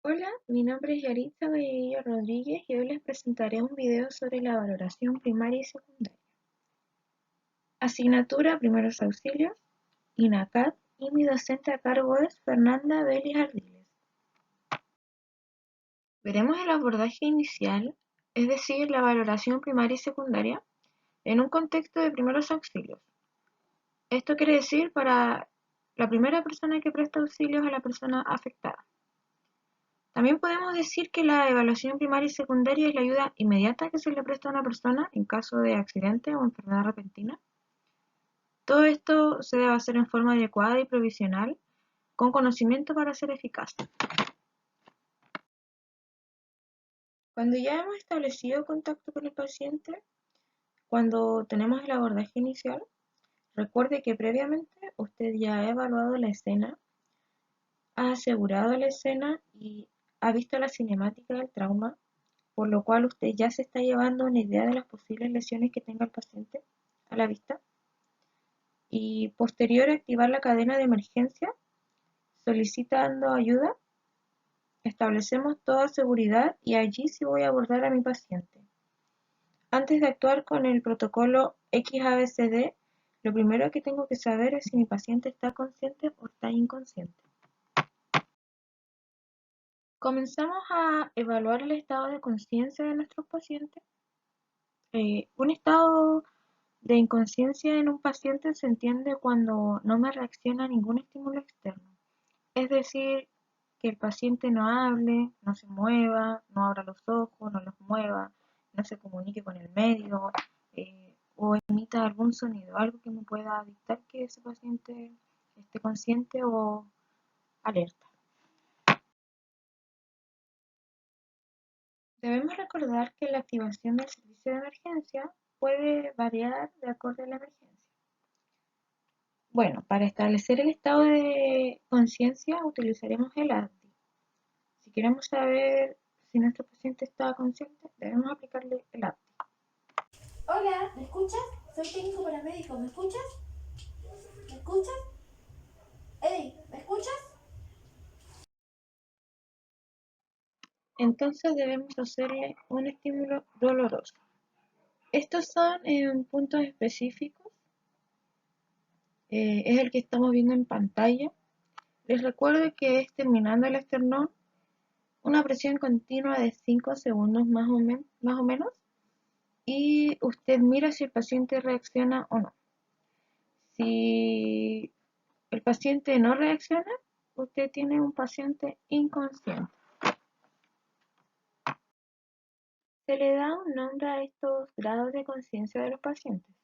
Hola, mi nombre es Yaritza Galleguillo Rodríguez y hoy les presentaré un video sobre la valoración primaria y secundaria. Asignatura Primeros Auxilios, INACAD, y mi docente a cargo es Fernanda Belis Ardiles. Veremos el abordaje inicial, es decir, la valoración primaria y secundaria, en un contexto de primeros auxilios. Esto quiere decir para la primera persona que presta auxilios a la persona afectada. También podemos decir que la evaluación primaria y secundaria es la ayuda inmediata que se le presta a una persona en caso de accidente o enfermedad repentina. Todo esto se debe hacer en forma adecuada y provisional, con conocimiento para ser eficaz. Cuando ya hemos establecido contacto con el paciente, cuando tenemos el abordaje inicial, recuerde que previamente usted ya ha evaluado la escena, ha asegurado la escena y ha visto la cinemática del trauma, por lo cual usted ya se está llevando una idea de las posibles lesiones que tenga el paciente a la vista. Y posterior a activar la cadena de emergencia, solicitando ayuda, establecemos toda seguridad y allí sí voy a abordar a mi paciente. Antes de actuar con el protocolo XABCD, lo primero que tengo que saber es si mi paciente está consciente o está inconsciente. Comenzamos a evaluar el estado de conciencia de nuestros pacientes. Un estado de inconsciencia en un paciente se entiende cuando no me reacciona a ningún estímulo externo. Es decir, que el paciente no hable, no se mueva, no abra los ojos, no los mueva, no se comunique con el medio o emita algún sonido, algo que me pueda dictar que ese paciente esté consciente o alerta. Debemos recordar que la activación del servicio de emergencia puede variar de acuerdo a la emergencia. Bueno, para establecer el estado de conciencia utilizaremos el ADDI. Si queremos saber si nuestro paciente está consciente, debemos aplicarle el ADDI. Hola, ¿me escuchas? Soy técnico paramédico, ¿me escuchas? ¿Me escuchas? Ey, ¿me escuchas? Entonces debemos hacerle un estímulo doloroso. Estos son puntos específicos, es el que estamos viendo en pantalla. Les recuerdo que es terminando el esternón, una presión continua de 5 segundos más o menos, y usted mira si el paciente reacciona o no. Si el paciente no reacciona, usted tiene un paciente inconsciente. Se le da un nombre a estos grados de conciencia de los pacientes.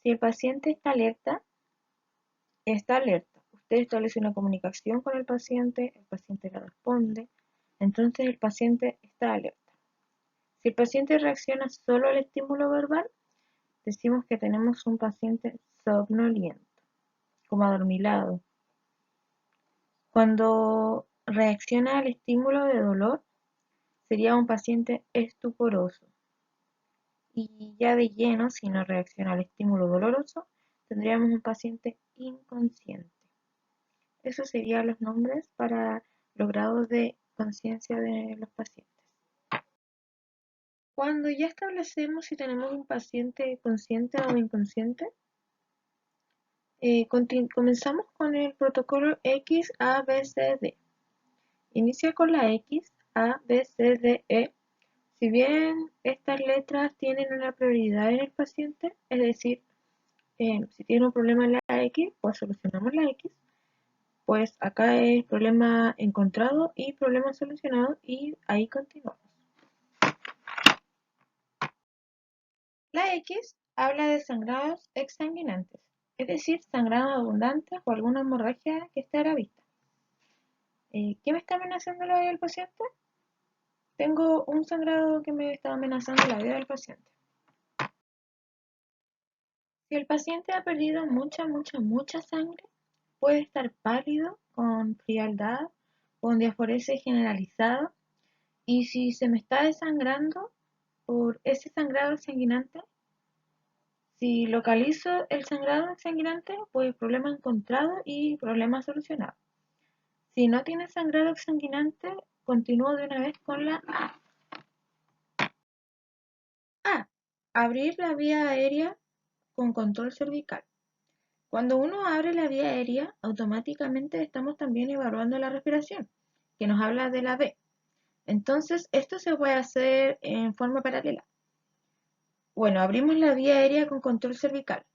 Si el paciente está alerta. Usted establece una comunicación con el paciente le responde, entonces el paciente está alerta. Si el paciente reacciona solo al estímulo verbal, decimos que tenemos un paciente somnoliento, como adormilado. Cuando reacciona al estímulo de dolor, sería un paciente estuporoso. Y ya de lleno, si no reacciona al estímulo doloroso, tendríamos un paciente inconsciente. Esos serían los nombres para los grados de conciencia de los pacientes. Cuando ya establecemos si tenemos un paciente consciente o inconsciente, comenzamos con el protocolo XABCD. Inicia con la X, A, B, C, D, E. Si bien estas letras tienen una prioridad en el paciente, es decir, si tiene un problema en la X, pues solucionamos la X. Pues acá es problema encontrado y problema solucionado y ahí continuamos. La X habla de sangrados exsanguinantes, es decir, sangrados abundantes o alguna hemorragia que esté a la vista. ¿Qué me está amenazando la vida del paciente? Tengo un sangrado que me está amenazando la vida del paciente. Si el paciente ha perdido mucha sangre, puede estar pálido, con frialdad, con diaforesis generalizada, y si se me está desangrando por ese sangrado sanguinante, si localizo el sangrado sanguinante, pues problema encontrado y problema solucionado. Si no tiene sangrado exsanguinante, continúo de una vez con la A. A. Abrir la vía aérea con control cervical. Cuando uno abre la vía aérea, automáticamente estamos también evaluando la respiración, que nos habla de la B. Entonces, esto se puede hacer en forma paralela. Bueno, abrimos la vía aérea con control cervical.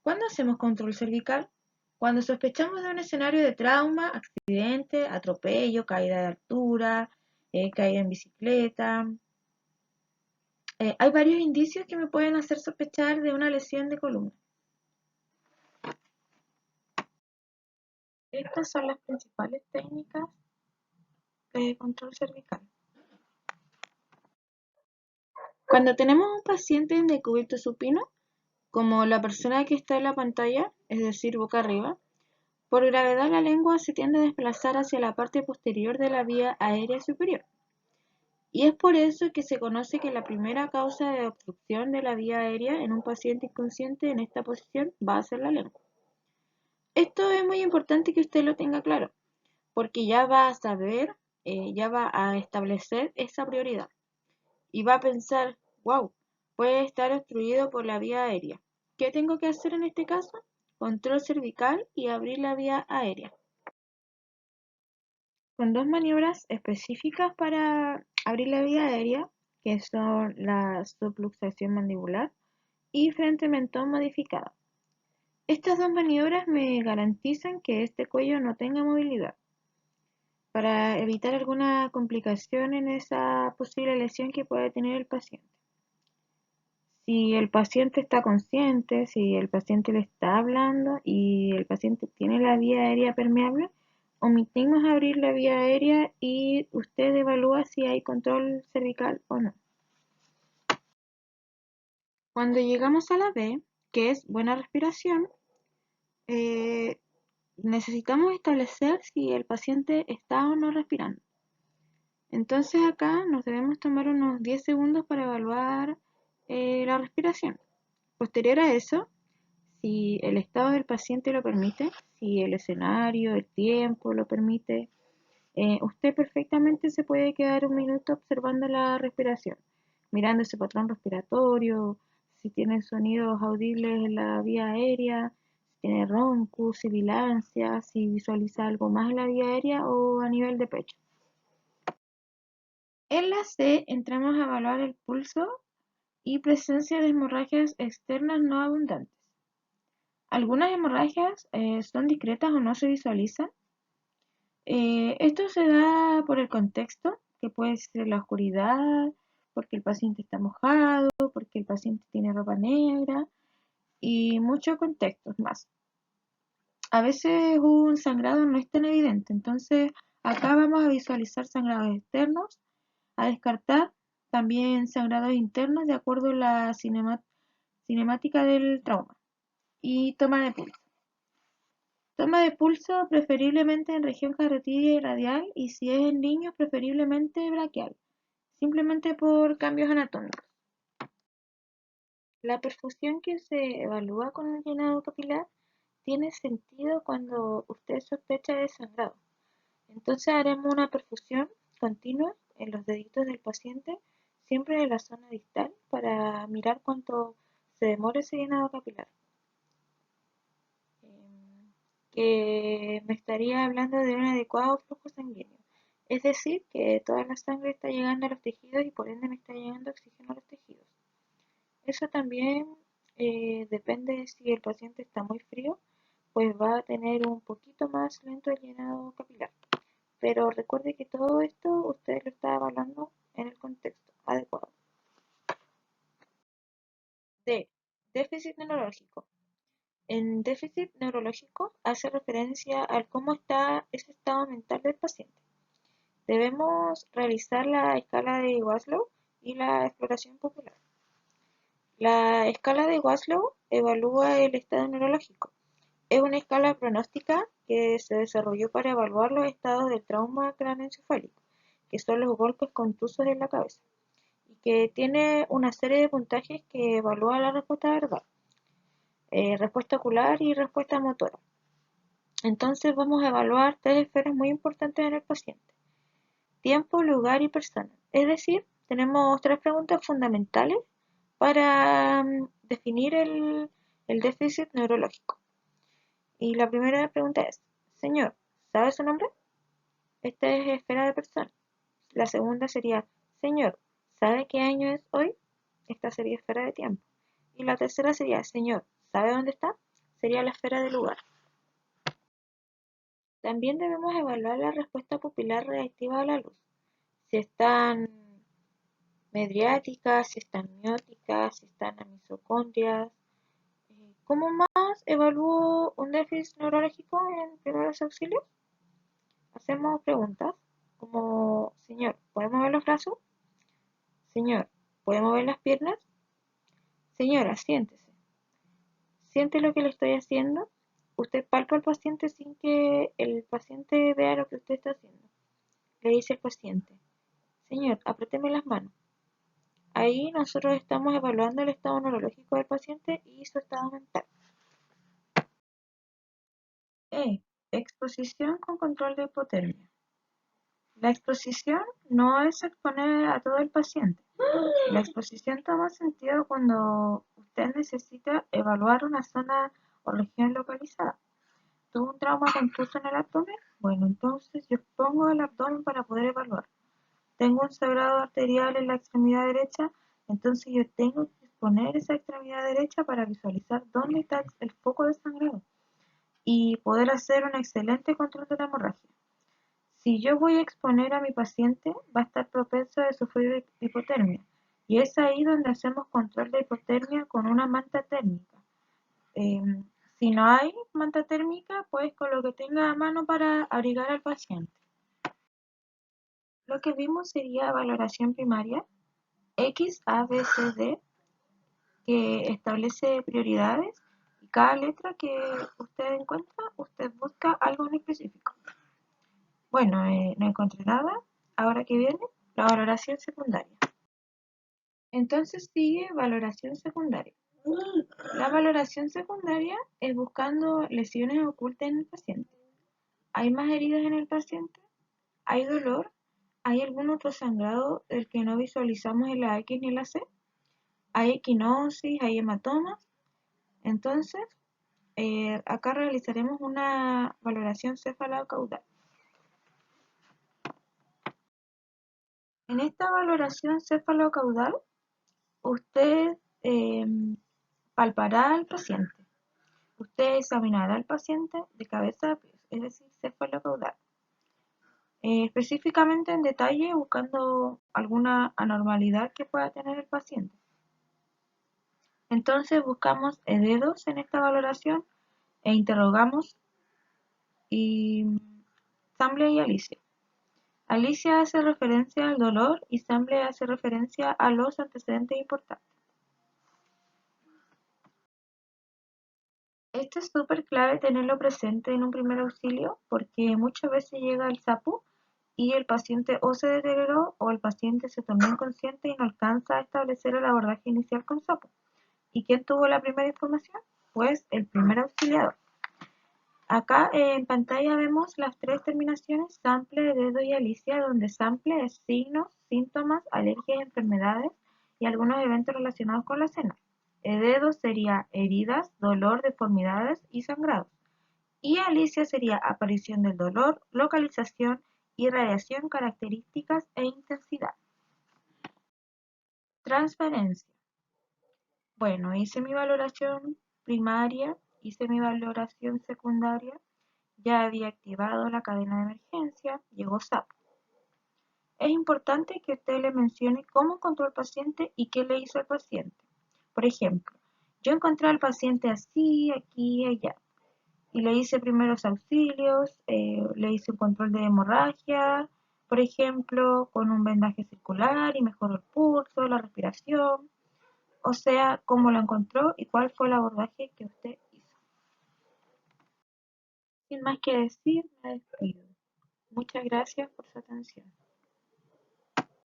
¿Cuándo hacemos control cervical? Cuando sospechamos de un escenario de trauma, accidente, atropello, caída de altura, caída en bicicleta. Hay varios indicios que me pueden hacer sospechar de una lesión de columna. Estas son las principales técnicas de control cervical. Cuando tenemos un paciente en decúbito supino, como la persona que está en la pantalla, es decir, boca arriba, por gravedad la lengua se tiende a desplazar hacia la parte posterior de la vía aérea superior. Y es por eso que se conoce que la primera causa de obstrucción de la vía aérea en un paciente inconsciente en esta posición va a ser la lengua. Esto es muy importante que usted lo tenga claro, porque ya va a saber, ya va a establecer esa prioridad y va a pensar, wow, puede estar obstruido por la vía aérea. ¿Qué tengo que hacer en este caso? Control cervical y abrir la vía aérea. Con dos maniobras específicas para abrir la vía aérea, que son la subluxación mandibular y frente mentón modificada. Estas dos maniobras me garantizan que este cuello no tenga movilidad, para evitar alguna complicación en esa posible lesión que pueda tener el paciente. Si el paciente está consciente, si el paciente le está hablando y el paciente tiene la vía aérea permeable, omitimos abrir la vía aérea y usted evalúa si hay control cervical o no. Cuando llegamos a la B, que es buena respiración, necesitamos establecer si el paciente está o no respirando. Entonces acá nos debemos tomar unos 10 segundos para evaluar la respiración. Posterior a eso, si el estado del paciente lo permite, si el escenario, el tiempo lo permite, usted perfectamente se puede quedar un minuto observando la respiración, mirando ese patrón respiratorio, si tiene sonidos audibles en la vía aérea, si tiene roncos, sibilancia, si visualiza algo más en la vía aérea o a nivel de pecho. En la C entramos a evaluar el pulso y presencia de hemorragias externas no abundantes. Algunas hemorragias son discretas o no se visualizan. Esto se da por el contexto, que puede ser la oscuridad, porque el paciente está mojado, porque el paciente tiene ropa negra y muchos contextos más. A veces un sangrado no es tan evidente, entonces acá vamos a visualizar sangrados externos, a descartar también sangrados internos de acuerdo a la cinemática del trauma y toma de pulso. Toma de pulso preferiblemente en región carotidia y radial y si es en niños preferiblemente braquial, simplemente por cambios anatómicos. La perfusión que se evalúa con el llenado capilar tiene sentido cuando usted sospecha de sangrado. Entonces haremos una perfusión continua en los deditos del paciente, siempre en la zona distal, para mirar cuánto se demora ese llenado capilar. Que me estaría hablando de un adecuado flujo sanguíneo. Es decir, que toda la sangre está llegando a los tejidos y por ende me está llegando oxígeno a los tejidos. Eso también depende de si el paciente está muy frío, pues va a tener un poquito más lento el llenado capilar. Pero recuerde que todo esto usted lo está evaluando en el contexto adecuado. D. Déficit neurológico. En déficit neurológico hace referencia al cómo está ese estado mental del paciente. Debemos realizar la escala de Waslow y la exploración popular. La escala de Waslow evalúa el estado neurológico. Es una escala pronóstica que se desarrolló para evaluar los estados del trauma craneoencefálico, que son los golpes contusos en la cabeza, y que tiene una serie de puntajes que evalúa la respuesta verbal, respuesta ocular y respuesta motora. Entonces vamos a evaluar tres esferas muy importantes en el paciente: tiempo, lugar y persona. Es decir, tenemos tres preguntas fundamentales para definir el déficit neurológico. Y la primera pregunta es: señor, ¿sabe su nombre? Esta es esfera de persona. La segunda sería: señor, ¿sabe qué año es hoy? Esta sería esfera de tiempo. Y la tercera sería: señor, ¿sabe dónde está? Sería la esfera de lugar. También debemos evaluar la respuesta pupilar reactiva a la luz. Si están medriáticas, si están mióticas, si están anisocondrias. ¿Cómo más evalúo un déficit neurológico en primeros auxilios? Hacemos preguntas como: señor, ¿puede mover los brazos? Señor, ¿puede mover las piernas? Señora, siéntese. ¿Siente lo que le estoy haciendo? Usted palpa al paciente sin que el paciente vea lo que usted está haciendo. Le dice el paciente: señor, apriéteme las manos. Ahí nosotros estamos evaluando el estado neurológico del paciente y su estado mental. Exposición con control de hipotermia. La exposición no es exponer a todo el paciente. La exposición toma sentido cuando usted necesita evaluar una zona o región localizada. ¿Tuvo un trauma contuso en el abdomen? Bueno, entonces yo expongo el abdomen para poder evaluar. ¿Tengo un sangrado arterial en la extremidad derecha? Entonces yo tengo que exponer esa extremidad derecha para visualizar dónde está el foco de sangrado y poder hacer un excelente control de la hemorragia. Si yo voy a exponer a mi paciente, va a estar propenso a sufrir hipotermia. Y es ahí donde hacemos control de hipotermia con una manta térmica. Si no hay manta térmica, pues con lo que tenga a mano para abrigar al paciente. Lo que vimos sería valoración primaria, X, A, B, C, D, que establece prioridades y cada letra que usted encuentra, usted busca algo en específico. Bueno, no encontré nada. Ahora que viene, la valoración secundaria. Entonces sigue valoración secundaria. La valoración secundaria es buscando lesiones ocultas en el paciente. ¿Hay más heridas en el paciente? ¿Hay dolor? ¿Hay algún otro sangrado del que no visualizamos en la X ni en la C? ¿Hay equinosis? ¿Hay hematomas? Entonces, acá realizaremos una valoración cefalocaudal. En esta valoración cefalocaudal, usted palpará al paciente. Usted examinará al paciente de cabeza a pies, es decir, cefalocaudal. Específicamente en detalle, buscando alguna anormalidad que pueda tener el paciente. Entonces buscamos dedos en esta valoración e interrogamos y Samble y Alicia. Alicia hace referencia al dolor y Samble hace referencia a los antecedentes importantes. Esto es súper clave tenerlo presente en un primer auxilio porque muchas veces llega el SAPU y el paciente o se deterioró o el paciente se tornó inconsciente y no alcanza a establecer el abordaje inicial con SAPU. ¿Y quién tuvo la primera información? Pues el primer auxiliador. Acá en pantalla vemos las tres terminaciones, Sample, Dedo y Alicia, donde Sample es signos, síntomas, alergias, enfermedades y algunos eventos relacionados con la cena. Dedo sería heridas, dolor, deformidades y sangrados. Y Alicia sería aparición del dolor, localización, irradiación, características e intensidad. Transferencia. Bueno, hice mi valoración primaria, hice mi valoración secundaria, ya había activado la cadena de emergencia, llegó SAPO. Es importante que usted le mencione cómo encontró al paciente y qué le hizo al paciente. Por ejemplo, yo encontré al paciente así, aquí y allá. Y le hice primeros auxilios, le hice un control de hemorragia, por ejemplo, con un vendaje circular y mejoró el pulso, la respiración. O sea, cómo lo encontró y cuál fue el abordaje que usted hizo. Sin más que decir, me despido. Muchas gracias por su atención.